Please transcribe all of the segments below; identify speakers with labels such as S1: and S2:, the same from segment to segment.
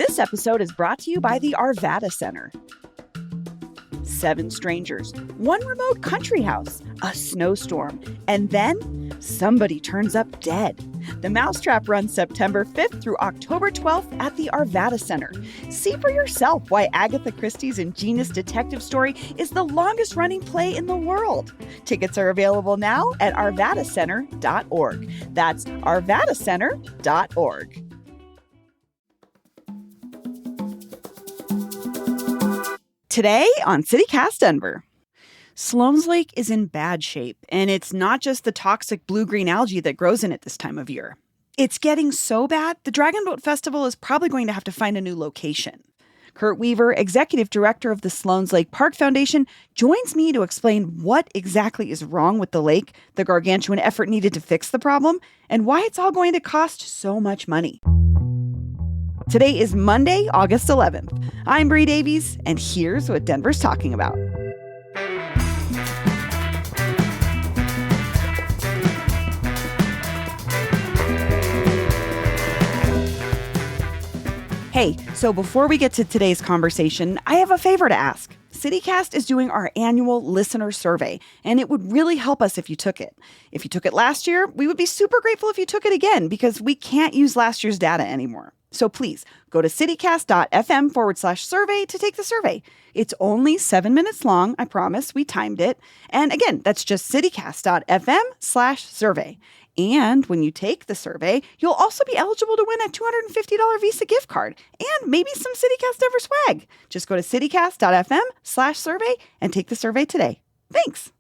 S1: This episode is brought to you by the Arvada Center. 7 strangers, 1 remote country house, a snowstorm, and then somebody turns up dead. The Mousetrap runs September 5th through October 12th at the Arvada Center. See for yourself why Agatha Christie's ingenious detective story is the longest-running play in the world. Tickets are available now at arvadacenter.org. That's arvadacenter.org. Today on CityCast Denver. Sloan's Lake is in bad shape, and it's not just the toxic blue-green algae that grows in it this time of year. It's getting so bad, the Dragon Boat Festival is probably going to have to find a new location. Kurt Weaver, executive director of the Sloan's Lake Park Foundation, joins me to explain what exactly is wrong with the lake, the gargantuan effort needed to fix the problem, and why it's all going to cost so much money. Today is Monday, August 11th. I'm Bree Davies, and here's what Denver's talking about. Hey, so before we get to today's conversation, I have a favor to ask. CityCast is doing our annual listener survey, and it would really help us if you took it. If you took it last year, we would be super grateful if you took it again, because we can't use last year's data anymore. So please go to citycast.fm/survey to take the survey. It's only 7 minutes long, I promise. We timed it. And again, that's just citycast.fm/survey. And when you take the survey, you'll also be eligible to win a $250 Visa gift card and maybe some CityCast Denver swag. Just go to citycast.fm/survey and take the survey today. Thanks.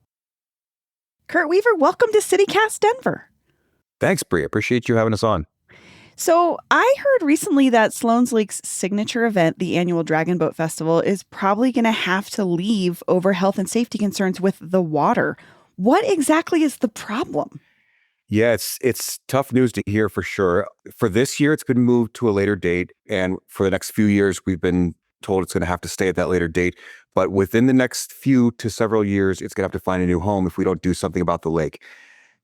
S1: Kurt Weaver, welcome to CityCast Denver.
S2: Thanks, Bree. Appreciate you having us on.
S1: So I heard recently that Sloan's Lake's signature event, the annual Dragon Boat Festival, is probably going to have to leave over health and safety concerns with the water. What exactly is the problem?
S2: Yeah, it's tough news to hear for sure. For this year, it's been moved to a later date. And for the next few years, we've been told it's going to have to stay at that later date. But within the next few to several years, it's going to have to find a new home if we don't do something about the lake.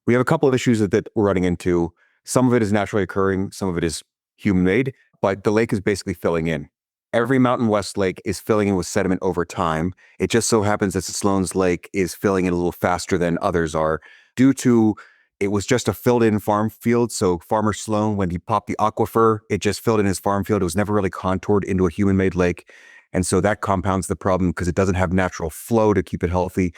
S2: We have a couple of issues that we're running into. Some of it is naturally occurring, some of it is human-made, but the lake is basically filling in. Every Mountain West lake is filling in with sediment over time. It just so happens that Sloan's Lake is filling in a little faster than others are due to it was just a filled-in farm field. So Farmer Sloan, when he popped the aquifer, it just filled in his farm field. It was never really contoured into a human-made lake. And so that compounds the problem because it doesn't have natural flow to keep it healthy.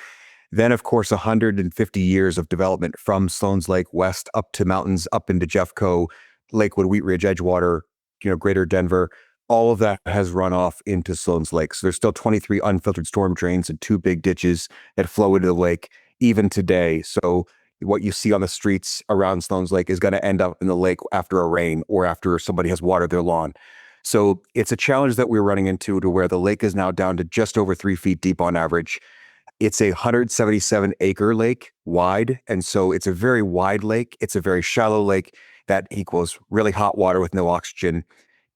S2: Then, of course, 150 years of development from Sloan's Lake west up to mountains, up into Jeffco, Lakewood, Wheat Ridge, Edgewater, greater Denver. All of that has run off into Sloan's Lake. So there's still 23 unfiltered storm drains and 2 big ditches that flow into the lake even today. So what you see on the streets around Sloan's Lake is going to end up in the lake after a rain or after somebody has watered their lawn. So it's a challenge that we're running into to where the lake is now down to just over 3 feet deep on average. It's a 177-acre lake wide, and so it's a very wide lake. It's a very shallow lake that equals really hot water with no oxygen.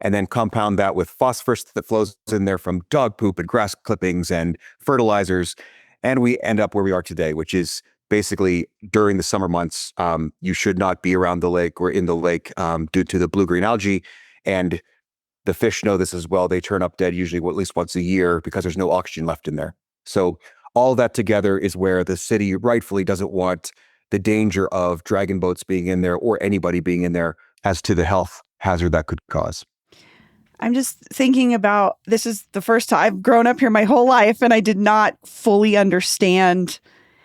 S2: And then compound that with phosphorus that flows in there from dog poop and grass clippings and fertilizers, and we end up where we are today, which is basically during the summer months, you should not be around the lake or in the lake due to the blue-green algae. And the fish know this as well. They turn up dead usually at least once a year because there's no oxygen left in there. So all that together is where the city rightfully doesn't want the danger of dragon boats being in there or anybody being in there as to the health hazard that could cause.
S1: I'm just thinking about, this is the first time I've grown up here my whole life, and I did not fully understand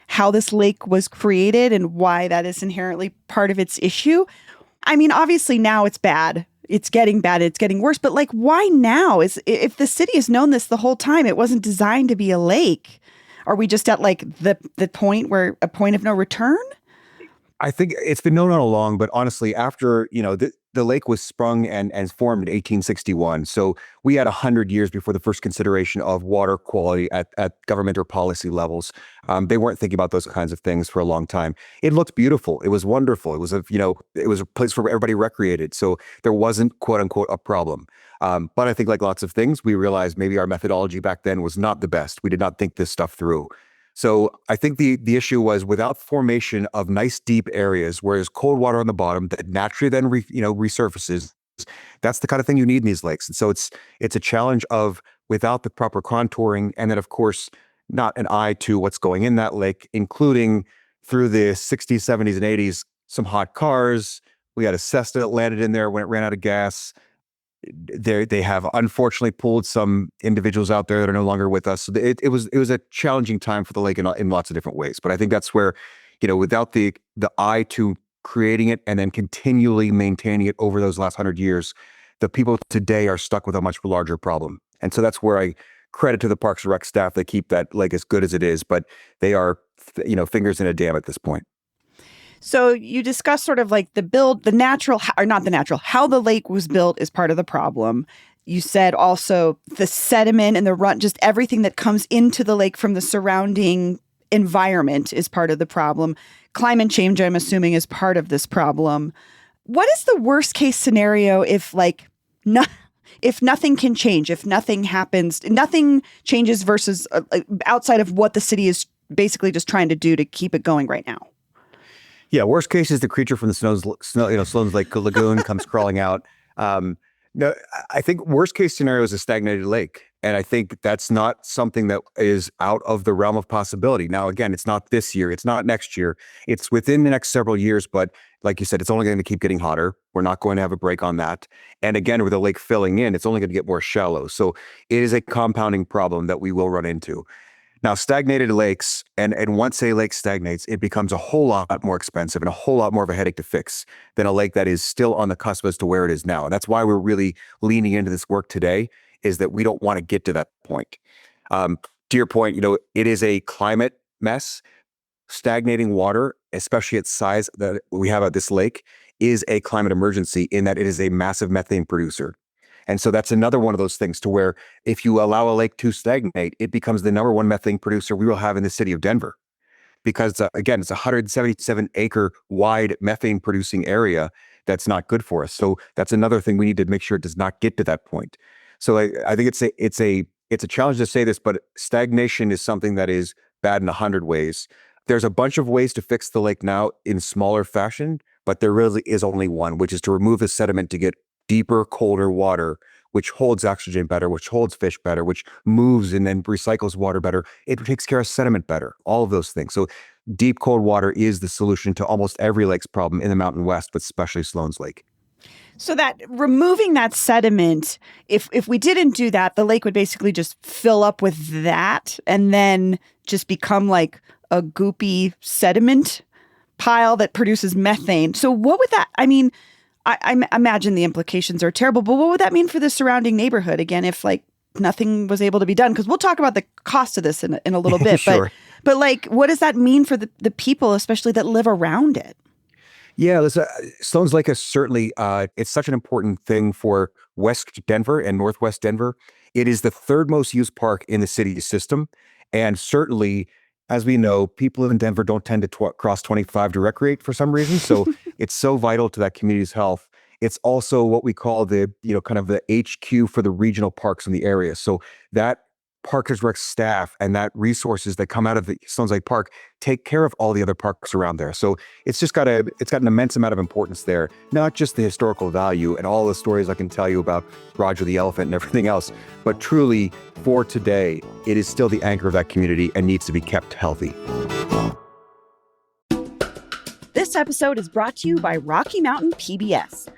S1: how this lake was created and why that is inherently part of its issue. I mean, obviously now it's bad. It's getting bad. It's getting worse. But why now? If the city has known this the whole time, it wasn't designed to be a lake. Are we just at the point where a point of no return?
S2: I think it's been known all along, but honestly, after, the lake was sprung and formed in 1861. So we had 100 years before the first consideration of water quality at government or policy levels. They weren't thinking about those kinds of things for a long time. It looked beautiful. It was wonderful. It was a place where everybody recreated. So there wasn't, quote unquote, a problem. But I think like lots of things, we realized maybe our methodology back then was not the best. We did not think this stuff through. So I think the issue was without formation of nice deep areas where there's cold water on the bottom that naturally then resurfaces That's the kind of thing you need in these lakes. And so it's a challenge of without the proper contouring, and then of course not an eye to what's going in that lake, including through the 60s, 70s, and 80s, some hot cars. We had a Cessna that landed in there when it ran out of gas. They have unfortunately pulled some individuals out there that are no longer with us. So it was a challenging time for the lake in lots of different ways. But I think that's where, without the eye to creating it and then continually maintaining it over those last 100 years, the people today are stuck with a much larger problem. And so that's where I credit to the Parks and Rec staff. They keep that lake as good as it is, but they are, fingers in a dam at this point.
S1: So you discussed sort of like how the lake was built is part of the problem. You said also the sediment and the run, just everything that comes into the lake from the surrounding environment is part of the problem. Climate change, I'm assuming, is part of this problem. What is the worst case scenario if nothing can change, if nothing happens, nothing changes versus outside of what the city is basically just trying to do to keep it going right now?
S2: Yeah, worst case is the creature from the Sloan's Lake Lagoon comes crawling out. No, I think worst case scenario is a stagnated lake. And I think that's not something that is out of the realm of possibility. Now, again, it's not this year. It's not next year. It's within the next several years. But like you said, it's only going to keep getting hotter. We're not going to have a break on that. And again, with the lake filling in, it's only going to get more shallow. So it is a compounding problem that we will run into. Now, stagnated lakes, and once a lake stagnates, it becomes a whole lot more expensive and a whole lot more of a headache to fix than a lake that is still on the cusp as to where it is now. And that's why we're really leaning into this work today, is that we don't want to get to that point. To your point, it is a climate mess. Stagnating water, especially its size that we have at this lake, is a climate emergency in that it is a massive methane producer. And so that's another one of those things to where if you allow a lake to stagnate, it becomes the number one methane producer we will have in the city of Denver. Because again, it's a 177-acre wide methane producing area that's not good for us. So that's another thing we need to make sure it does not get to that point. So I think it's a challenge to say this, but stagnation is something that is bad in 100 ways. There's a bunch of ways to fix the lake now in smaller fashion, but there really is only one, which is to remove the sediment to get deeper, colder water, which holds oxygen better, which holds fish better, which moves and then recycles water better. It takes care of sediment better, all of those things. So deep, cold water is the solution to almost every lake's problem in the Mountain West, but especially Sloan's Lake.
S1: So that removing that sediment, if we didn't do that, the lake would basically just fill up with that and then just become like a goopy sediment pile that produces methane. So what would that, I imagine the implications are terrible, but what would that mean for the surrounding neighborhood again if like nothing was able to be done? Because we'll talk about the cost of this in a little bit.
S2: Sure.
S1: But like, what does that mean for the people, especially that live around it?
S2: Yeah, Sloan's Lake is certainly, it's such an important thing for West Denver and Northwest Denver. It is the third most used park in the city system. And certainly, as we know, people in Denver don't tend to cross 25 to recreate for some reason. So it's so vital to that community's health. It's also what we call the, kind of the HQ for the regional parks in the area. So that Parkers Rec staff and that resources that come out of the Sloan's Lake Park take care of all the other parks around there. So it's got an immense amount of importance there, not just the historical value and all the stories I can tell you about Roger the elephant and everything else, but truly for today, it is still the anchor of that community and needs to be kept healthy.
S1: This episode is brought to you by Rocky Mountain PBS.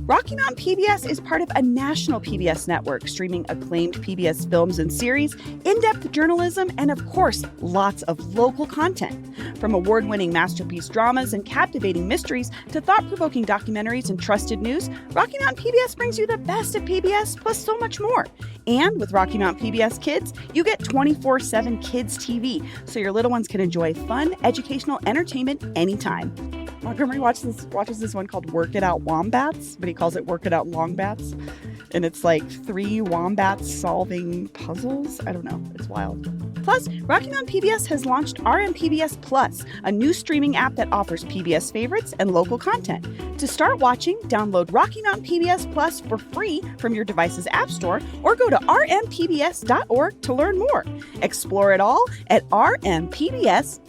S1: Rocky Mountain PBS is part of a national PBS network, streaming acclaimed PBS films and series, in-depth journalism, and of course, lots of local content. From award-winning masterpiece dramas and captivating mysteries to thought-provoking documentaries and trusted news, Rocky Mountain PBS brings you the best of PBS plus so much more. And with Rocky Mountain PBS Kids, you get 24/7 Kids TV, so your little ones can enjoy fun, educational entertainment anytime. Montgomery watches this one called Work It Out Wombats, but he calls it Work It Out Longbats. And it's like 3 wombats solving puzzles. I don't know. It's wild. Plus, Rocky Mountain PBS has launched RMPBS Plus, a new streaming app that offers PBS favorites and local content. To start watching, download Rocky Mountain PBS Plus for free from your device's app store or go to rmpbs.org to learn more. Explore it all at rmpbs.org.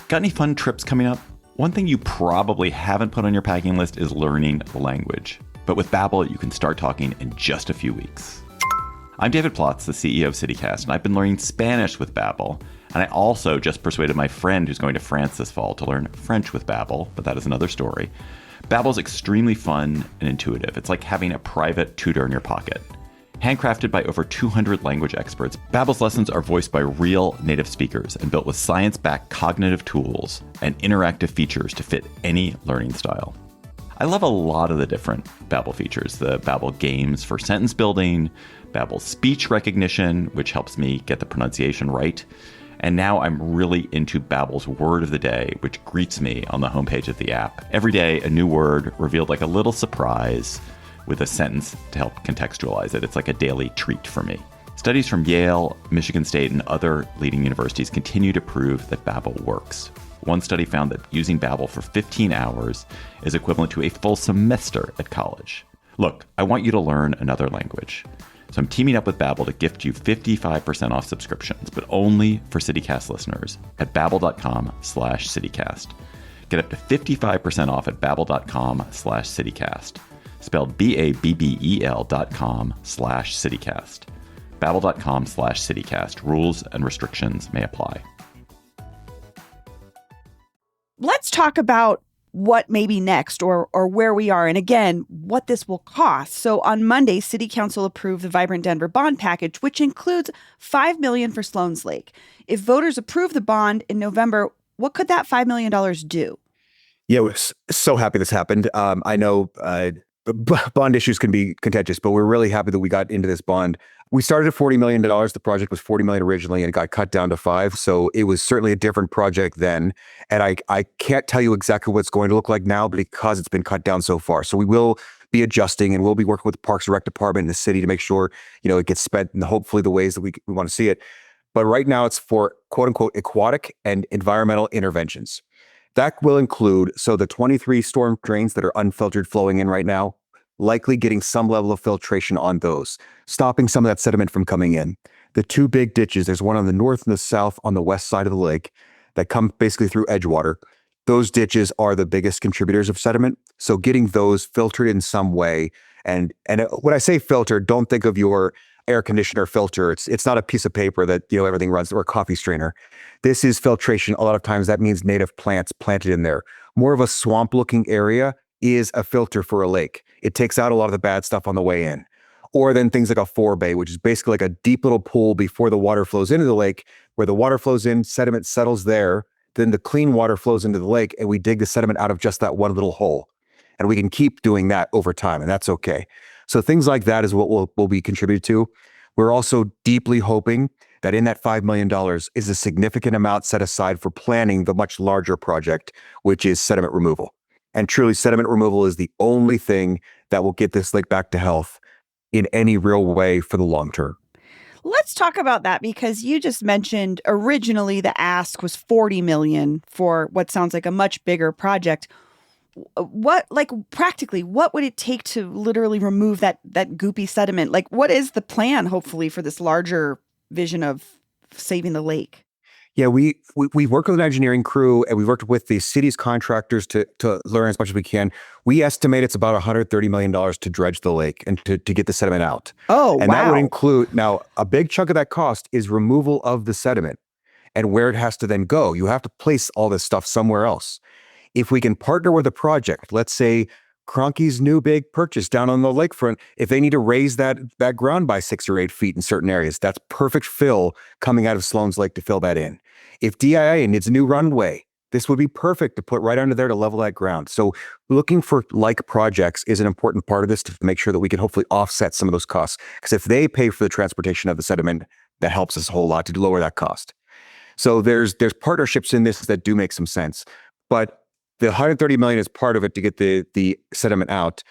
S3: Got any fun trips coming up? One thing you probably haven't put on your packing list is learning the language. But with Babbel, you can start talking in just a few weeks. I'm David Plotz, the CEO of CityCast, and I've been learning Spanish with Babbel. And I also just persuaded my friend who's going to France this fall to learn French with Babbel, but that is another story. Babbel's extremely fun and intuitive. It's like having a private tutor in your pocket. Handcrafted by over 200 language experts, Babbel's lessons are voiced by real native speakers and built with science-backed cognitive tools and interactive features to fit any learning style. I love a lot of the different Babbel features. The Babbel games for sentence building, Babbel speech recognition, which helps me get the pronunciation right. And now I'm really into Babbel's word of the day, which greets me on the homepage of the app. Every day, a new word revealed like a little surprise with a sentence to help contextualize it. It's like a daily treat for me. Studies from Yale, Michigan State, and other leading universities continue to prove that Babbel works. One study found that using Babbel for 15 hours is equivalent to a full semester at college. Look, I want you to learn another language. So I'm teaming up with Babbel to gift you 55% off subscriptions, but only for CityCast listeners at babbel.com/CityCast. Get up to 55% off at babbel.com/CityCast. Spelled BABBEL.com/CityCast. Babbel.com/CityCast. Rules and restrictions may apply.
S1: Let's talk about what may be next or where we are. And again, what this will cost. So on Monday, City Council approved the Vibrant Denver bond package, which includes $5 million for Sloan's Lake. If voters approve the bond in November, what could that $5 million do?
S2: Yeah, we're so happy this happened. I know bond issues can be contentious, but we're really happy that we got into this bond. We started at $40 million. The project was $40 million originally, and it got cut down to $5 million. So it was certainly a different project then. And I can't tell you exactly what it's going to look like now because it's been cut down so far. So we will be adjusting, and we'll be working with the Parks and Rec department in the city to make sure, it gets spent in hopefully the ways that we want to see it. But right now it's for quote unquote aquatic and environmental interventions. That will include, so the 23 storm drains that are unfiltered flowing in right now, likely getting some level of filtration on those, stopping some of that sediment from coming in. The two big ditches, there's one on the north and the south on the west side of the lake that come basically through Edgewater. Those ditches are the biggest contributors of sediment. So getting those filtered in some way, and when I say filter, don't think of your air conditioner filter. It's not a piece of paper that everything runs, or a coffee strainer. This is filtration. A lot of times that means native plants planted in there. More of a swamp looking area is a filter for a lake. It takes out a lot of the bad stuff on the way in. Or then things like a forebay, which is basically like a deep little pool before the water flows into the lake, where the water flows in, sediment settles there, then the clean water flows into the lake, and we dig the sediment out of just that one little hole. And we can keep doing that over time, and that's okay. So things like that is what will be contributed to. We're also deeply hoping that in that $5 million is a significant amount set aside for planning the much larger project, which is sediment removal. And truly, sediment removal is the only thing that will get this lake back to health in any real way for the long term.
S1: Let's talk about that, because you just mentioned originally the ask was $40 million for what sounds like a much bigger project. Practically, what would it take to literally remove that goopy sediment? Like, what is the plan, hopefully, for this larger vision of saving the lake?
S2: Yeah, we worked with an engineering crew, and we worked with the city's contractors to learn as much as we can. We estimate it's about $130 million to dredge the lake and to get the sediment out.
S1: Oh,
S2: and
S1: wow.
S2: That would include, now, a big chunk of that cost is removal of the sediment and where it has to then go. You have to place all this stuff somewhere else. If we can partner with a project, let's say Cronky's new big purchase down on the lakefront, if they need to raise that ground by 6 or 8 feet in certain areas, that's perfect fill coming out of Sloan's Lake to fill that in. If DIA needs a new runway, this would be perfect to put right under there to level that ground. So looking for like projects is an important part of this to make sure that we can hopefully offset some of those costs. Because if they pay for the transportation of the sediment, that helps us a whole lot to lower that cost. So there's partnerships in this that do make some sense. But the $130 million is part of it to get the sediment out.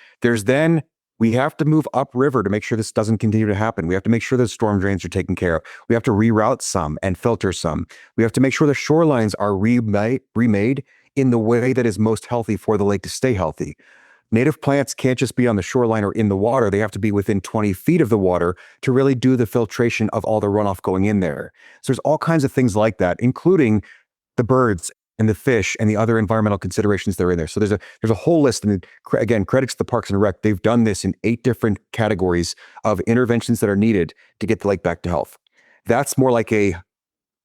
S2: We have to move upriver to make sure this doesn't continue to happen. We have to make sure the storm drains are taken care of. We have to reroute some and filter some. We have to make sure the shorelines are remade in the way that is most healthy for the lake to stay healthy. Native plants can't just be on the shoreline or in the water. They have to be within 20 feet of the water to really do the filtration of all the runoff going in there. So there's all kinds of things like that, including the birds and the fish and the other environmental considerations that are in there. So there's a whole list. And again, credits to the Parks and Rec. They've done this in 8 different categories of interventions that are needed to get the lake back to health. That's more like a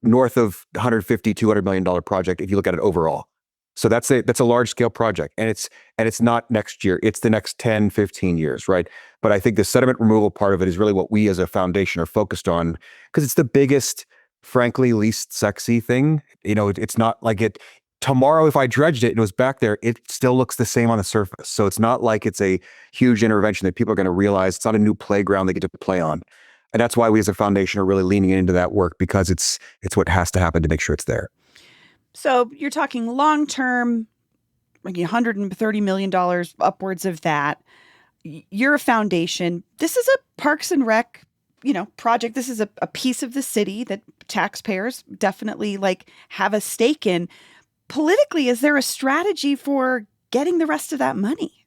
S2: north of $150, $200 million project if you look at it overall. So that's a large scale project, and it's not next year. It's the next 10, 15 years, right? But I think the sediment removal part of it is really what we as a foundation are focused on, because it's the biggest, frankly, least sexy thing. It's not like it. Tomorrow, if I dredged it and it was back there, it still looks the same on the surface. So it's not like it's a huge intervention that people are going to realize. It's not a new playground they get to play on. And that's why we as a foundation are really leaning into that work, because it's what has to happen to make sure it's there.
S1: So you're talking long-term, like $130 million, upwards of that. You're a foundation. This is a Parks and Rec, project. This is a piece of the city that taxpayers definitely have a stake in. Politically, is there a strategy for getting the rest of that money?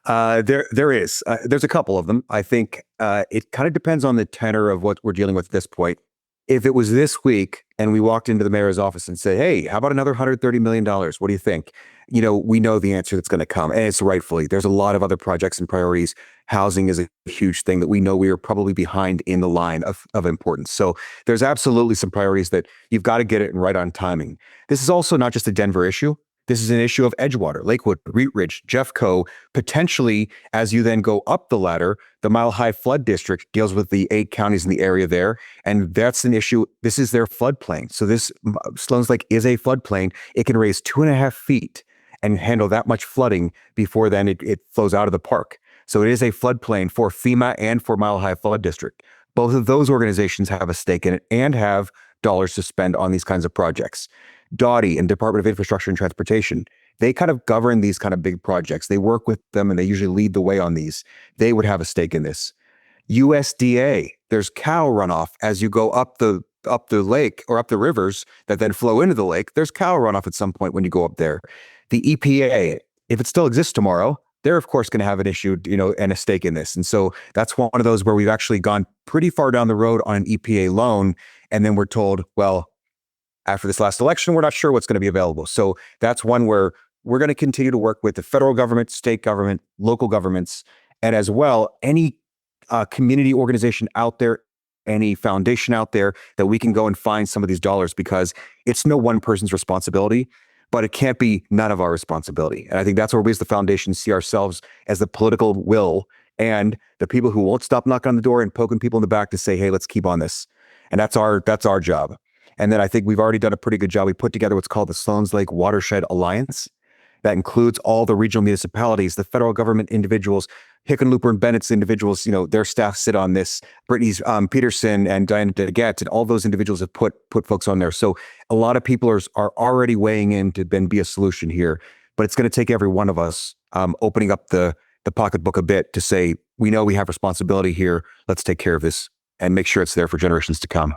S2: There is. There's a couple of them. I think it kind of depends on the tenor of what we're dealing with at this point. If it was this week and we walked into the mayor's office and say, hey, how about another $130 million? What do you think? We know the answer that's going to come, and it's rightfully. There's a lot of other projects and priorities. Housing is a huge thing that we know we are probably behind in the line of importance. So there's absolutely some priorities that you've got to get it right on timing. This is also not just a Denver issue. This is an issue of Edgewater, Lakewood, Wheat Ridge, Jeffco. Potentially, as you then go up the ladder, the Mile High Flood District deals with the 8 counties in the area there. And that's an issue. This is their floodplain. So this Sloan's Lake is a floodplain. It can raise 2.5 feet and handle that much flooding before then it flows out of the park. So it is a floodplain for FEMA and for Mile High Flood District. Both of those organizations have a stake in it and have dollars to spend on these kinds of projects. Dottie and Department of Infrastructure and Transportation, they kind of govern these kind of big projects. They work with them and they usually lead the way on these. They would have a stake in this. USDA, there's cow runoff as you go up the lake or up the rivers that then flow into the lake. There's cow runoff at some point when you go up there. The EPA, if it still exists tomorrow, they're of course going to have an issue, and a stake in this. And so that's one of those where we've actually gone pretty far down the road on an EPA loan. And then we're told, well, after this last election, we're not sure what's going to be available. So that's one where we're going to continue to work with the federal government, state government, local governments, and as well, any community organization out there, any foundation out there that we can go and find some of these dollars, because it's no one person's responsibility, but it can't be none of our responsibility. And I think that's where we as the foundation see ourselves as the political will and the people who won't stop knocking on the door and poking people in the back to say, hey, let's keep on this. And that's our job. And then I think we've already done a pretty good job. We put together what's called the Sloan's Lake Watershed Alliance. That includes all the regional municipalities, the federal government individuals, Hickenlooper and Bennett's individuals, their staff sit on this. Brittany's Peterson and Diana DeGette and all those individuals have put folks on there. So a lot of people are already weighing in to then be a solution here. But it's going to take every one of us opening up the pocketbook a bit to say, we know we have responsibility here. Let's take care of this and make sure it's there for generations to come.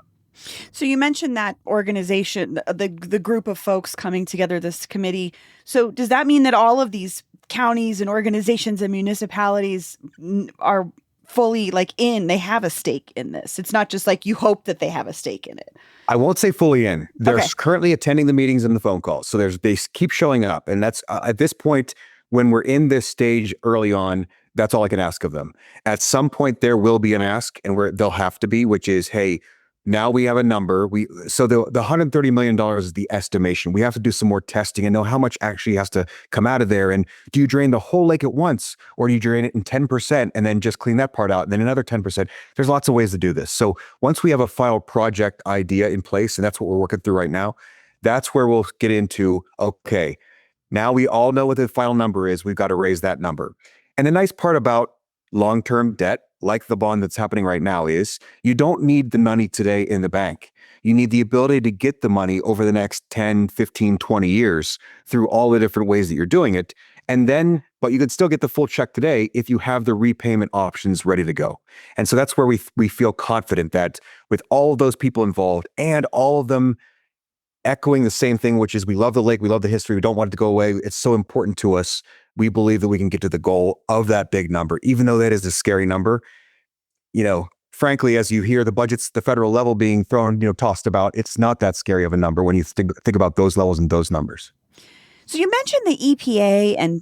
S1: So you mentioned that organization, the group of folks coming together, this committee. So does that mean that all of these counties and organizations and municipalities are fully they have a stake in this? It's not just you hope that they have a stake in it.
S2: I won't say fully in. They're currently attending the meetings and the phone calls. So they keep showing up. And that's at this point, when we're in this stage early on, that's all I can ask of them. At some point, there will be an ask, and they'll have to be, which is, hey, now we have a number. So the $130 million is the estimation. We have to do some more testing and know how much actually has to come out of there. And do you drain the whole lake at once, or do you drain it in 10% and then just clean that part out and then another 10%? There's lots of ways to do this. So once we have a final project idea in place, and that's what we're working through right now, that's where we'll get into, okay, now we all know what the final number is. We've got to raise that number. And the nice part about long-term debt, like the bond that's happening right now, is you don't need the money today in the bank. You need the ability to get the money over the next 10, 15, 20 years through all the different ways that you're doing it. But you could still get the full check today if you have the repayment options ready to go. And so that's where we feel confident that with all of those people involved and all of them echoing the same thing, which is we love the lake, we love the history, we don't want it to go away. It's so important to us. We believe that we can get to the goal of that big number, even though that is a scary number. frankly, as you hear the budgets, the federal level being thrown, tossed about, it's not that scary of a number when you think about those levels and those numbers.
S1: So you mentioned the EPA, and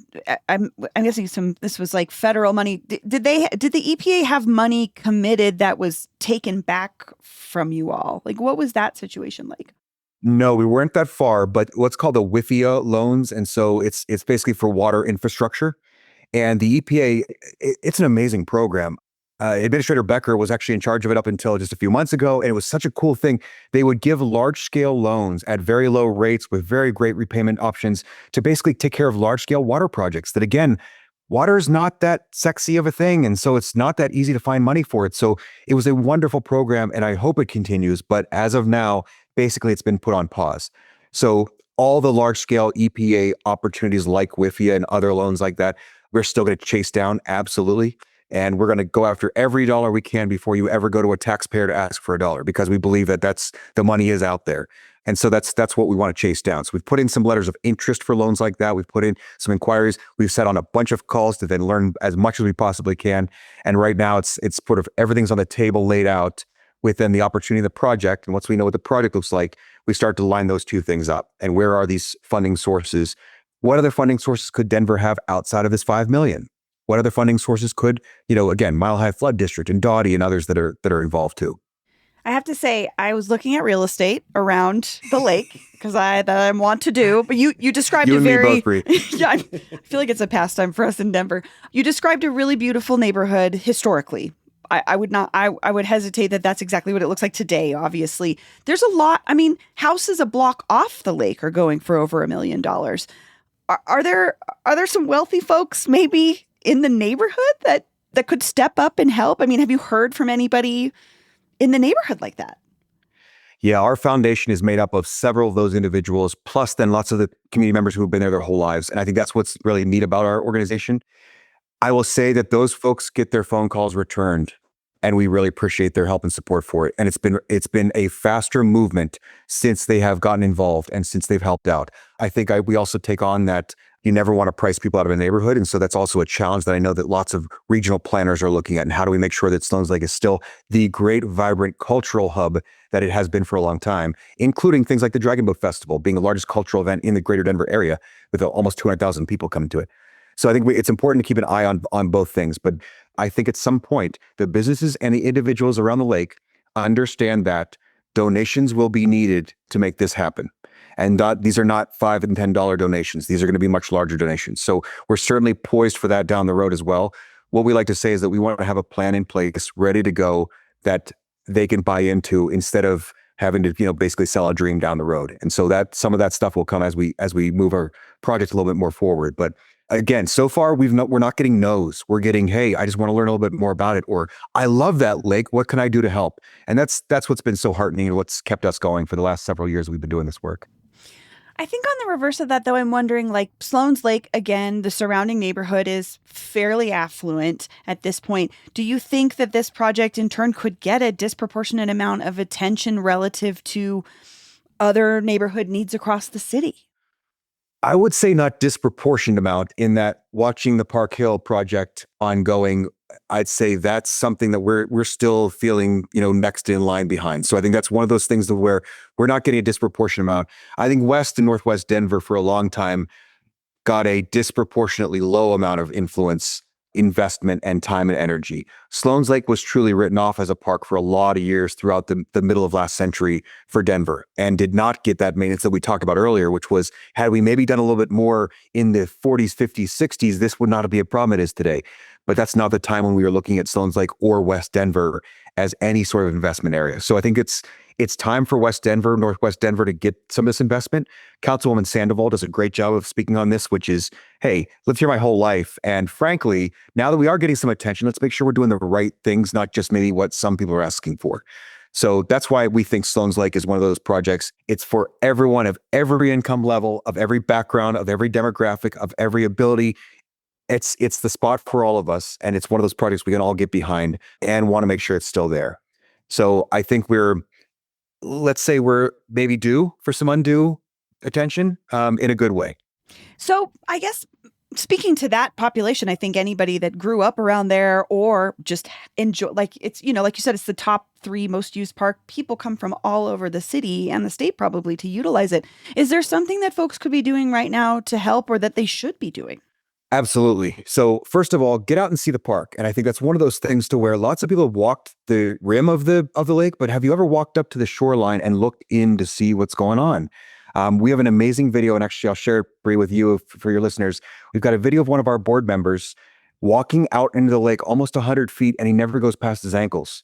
S1: I'm guessing this was like federal money. Did the EPA have money committed that was taken back from you all? Like, what was that situation like?
S2: No, we weren't that far, but what's called the WIFIA loans, and so it's basically for water infrastructure. And the EPA, it's an amazing program. Administrator Becker was actually in charge of it up until just a few months ago, and it was such a cool thing. They would give large-scale loans at very low rates with very great repayment options to basically take care of large-scale water projects that, again, water is not that sexy of a thing, and so it's not that easy to find money for it. So it was a wonderful program, and I hope it continues. But as of now, basically, it's been put on pause. So all the large-scale EPA opportunities like WIFIA and other loans like that, we're still going to chase down, absolutely. And we're going to go after every dollar we can before you ever go to a taxpayer to ask for a dollar, because we believe that the money is out there. And so that's what we want to chase down. So we've put in some letters of interest for loans like that. We've put in some inquiries. We've set on a bunch of calls to then learn as much as we possibly can. And right now it's sort of everything's on the table laid out within the opportunity of the project. And once we know what the project looks like, we start to line those two things up. And where are these funding sources? What other funding sources could Denver have outside of this $5 million? What other funding sources could, again, Mile High Flood District and Dottie and others that are involved too?
S1: I have to say, I was looking at real estate around the lake because I want to do. But you described
S2: You
S1: a
S2: and me
S1: very
S2: both, Bree.
S1: yeah. I feel like it's a pastime for us in Denver. You described a really beautiful neighborhood historically. I would hesitate that that's exactly what it looks like today. Obviously, there's a lot. I mean, houses a block off the lake are going for over $1 million. Are there some wealthy folks maybe in the neighborhood that could step up and help? I mean, have you heard from anybody in the neighborhood like that?
S2: Yeah, our foundation is made up of several of those individuals, plus then lots of the community members who have been there their whole lives. And I think that's what's really neat about our organization. I will say that those folks get their phone calls returned, and we really appreciate their help and support for it. And it's been a faster movement since they have gotten involved and since they've helped out. I think we also take on that you never want to price people out of a neighborhood. And so that's also a challenge that I know that lots of regional planners are looking at. And how do we make sure that Sloan's Lake is still the great, vibrant cultural hub that it has been for a long time, including things like the Dragon Boat Festival being the largest cultural event in the greater Denver area with almost 200,000 people coming to it. So I think it's important to keep an eye on both things. But I think at some point, the businesses and the individuals around the lake understand that donations will be needed to make this happen. And these are not $5 and $10 donations. These are going to be much larger donations. So we're certainly poised for that down the road as well. What we like to say is that we want to have a plan in place ready to go that they can buy into instead of having to, basically sell a dream down the road. And so that some of that stuff will come as we move our project a little bit more forward. But again, so far we're not getting no's. We're getting, hey, I just want to learn a little bit more about it, or I love that lake. What can I do to help? And that's what's been so heartening and what's kept us going for the last several years we've been doing this work.
S1: I think on the reverse of that, though, I'm wondering, like Sloan's Lake, again, the surrounding neighborhood is fairly affluent at this point. Do you think that this project in turn could get a disproportionate amount of attention relative to other neighborhood needs across the city?
S2: I would say not disproportionate amount, in that watching the Park Hill project ongoing, I'd say that's something that we're still feeling, next in line behind. So I think that's one of those things where we're not getting a disproportionate amount. I think West and Northwest Denver for a long time got a disproportionately low amount of influence, investment, and time and energy. Sloan's Lake was truly written off as a park for a lot of years throughout the middle of last century for Denver, and did not get that maintenance that we talked about earlier, which was, had we maybe done a little bit more in the 40s, 50s, 60s, this would not be a problem it is today. But that's not the time when we were looking at Sloan's Lake or West Denver as any sort of investment area. So I think it's time for West Denver, Northwest Denver to get some of this investment. Councilwoman Sandoval does a great job of speaking on this, which is, hey, lived here my whole life. And frankly, now that we are getting some attention, let's make sure we're doing the right things, not just maybe what some people are asking for. So that's why we think Sloan's Lake is one of those projects. It's for everyone of every income level, of every background, of every demographic, of every ability. It's the spot for all of us. And it's one of those projects we can all get behind and want to make sure it's still there. So I think let's say we're maybe due for some undue attention in a good way.
S1: So I guess speaking to that population, I think anybody that grew up around there or just enjoy, like it's, like you said, it's the top 3 most used park. People come from all over the city and the state probably to utilize it. Is there something that folks could be doing right now to help or that they should be doing?
S2: Absolutely. So first of all, get out and see the park. And I think that's one of those things to where lots of people have walked the rim of the lake, but have you ever walked up to the shoreline and looked in to see what's going on? We have an amazing video, and actually I'll share it, Bree, with you for your listeners. We've got a video of one of our board members walking out into the lake almost 100 feet, and he never goes past his ankles.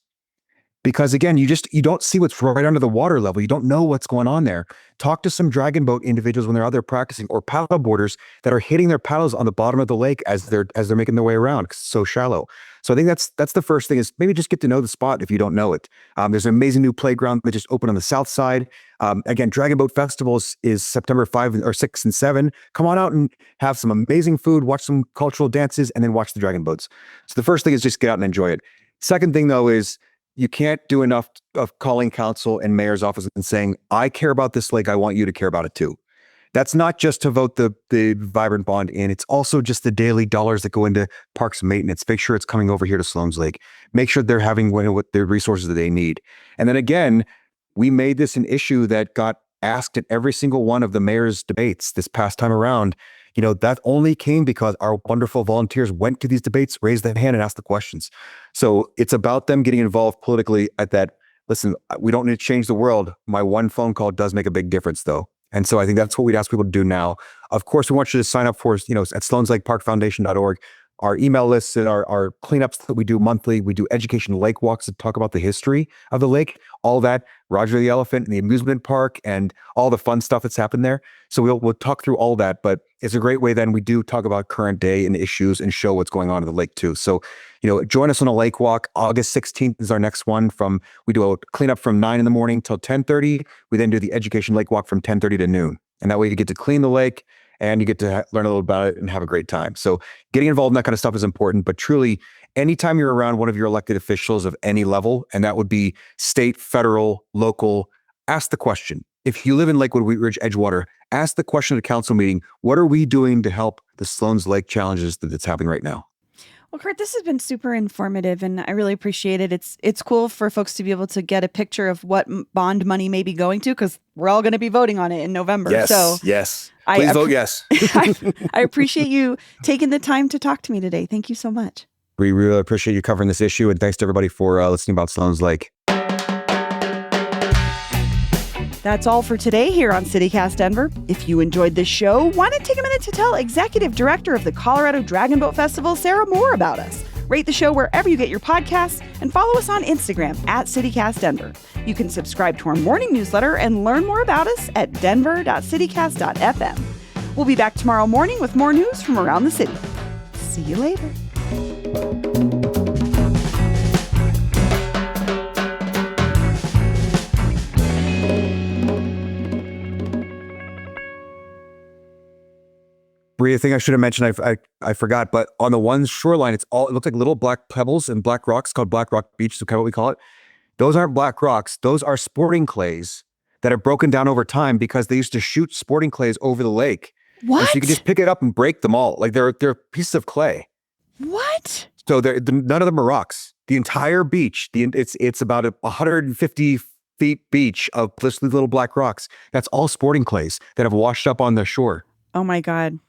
S2: Because again, you don't see what's right under the water level. You don't know what's going on there. Talk to some dragon boat individuals when they're out there practicing, or paddle boarders that are hitting their paddles on the bottom of the lake as they're making their way around, 'cause it's so shallow. So I think that's the first thing, is maybe just get to know the spot if you don't know it. There's an amazing new playground that just opened on the south side. Again, Dragon Boat Festival is September 5 or 6 and 7. Come on out and have some amazing food, watch some cultural dances, and then watch the dragon boats. So the first thing is just get out and enjoy it. Second thing, though, is you can't do enough of calling council and mayor's office and saying, I care about this lake. I want you to care about it too. That's not just to vote the vibrant bond in. It's also just the daily dollars that go into parks maintenance. Make sure it's coming over here to Sloan's Lake. Make sure they're having what the resources that they need. And then again, we made this an issue that got asked at every single one of the mayor's debates this past time around. That only came because our wonderful volunteers went to these debates, raised their hand, and asked the questions. So it's about them getting involved politically at that. Listen, we don't need to change the world. My one phone call does make a big difference, though. And so I think that's what we'd ask people to do now. Of course, we want you to sign up for, at sloanslakeparkfoundation.org. Our email lists and our cleanups that we do monthly. We do education lake walks that talk about the history of the lake, all that, Roger the Elephant and the amusement park and all the fun stuff that's happened there. So we'll talk through all that, but it's a great way then we do talk about current day and issues and show what's going on in the lake too. So, join us on a lake walk. August 16th is our next one. We do a cleanup from 9 in the morning till 10:30. We then do the education lake walk from 10:30 to noon. And that way you get to clean the lake and you get to learn a little about it and have a great time. So getting involved in that kind of stuff is important, but truly anytime you're around one of your elected officials of any level, and that would be state, federal, local, ask the question. If you live in Lakewood, Wheat Ridge, Edgewater, ask the question at a council meeting, what are we doing to help the Sloan's Lake challenges that's happening right now?
S1: Well, Kurt, this has been super informative, and I really appreciate it. It's cool for folks to be able to get a picture of what bond money may be going to, because we're all going to be voting on it in November.
S2: Yes,
S1: so
S2: yes. Please vote yes.
S1: I appreciate you taking the time to talk to me today. Thank you so much.
S2: We really appreciate you covering this issue, and thanks to everybody for listening about Sloan's Lake.
S1: That's all for today here on CityCast Denver. If you enjoyed this show, why not take a minute to tell Executive Director of the Colorado Dragon Boat Festival, Sarah Moore, about us. Rate the show wherever you get your podcasts and follow us on Instagram at CityCast Denver. You can subscribe to our morning newsletter and learn more about us at denver.citycast.fm. We'll be back tomorrow morning with more news from around the city. See you later.
S2: Bria, thing I should have mentioned, I forgot, but on the one shoreline, it looks like little black pebbles and black rocks called Black Rock Beach, so kind of what we call it. Those aren't black rocks. Those are sporting clays that have broken down over time because they used to shoot sporting clays over the lake.
S1: What?
S2: And so you can just pick it up and break them all. Like they're pieces of clay.
S1: What?
S2: So none of them are rocks. The entire beach, it's about 150 feet beach of little black rocks. That's all sporting clays that have washed up on the shore.
S1: Oh my God.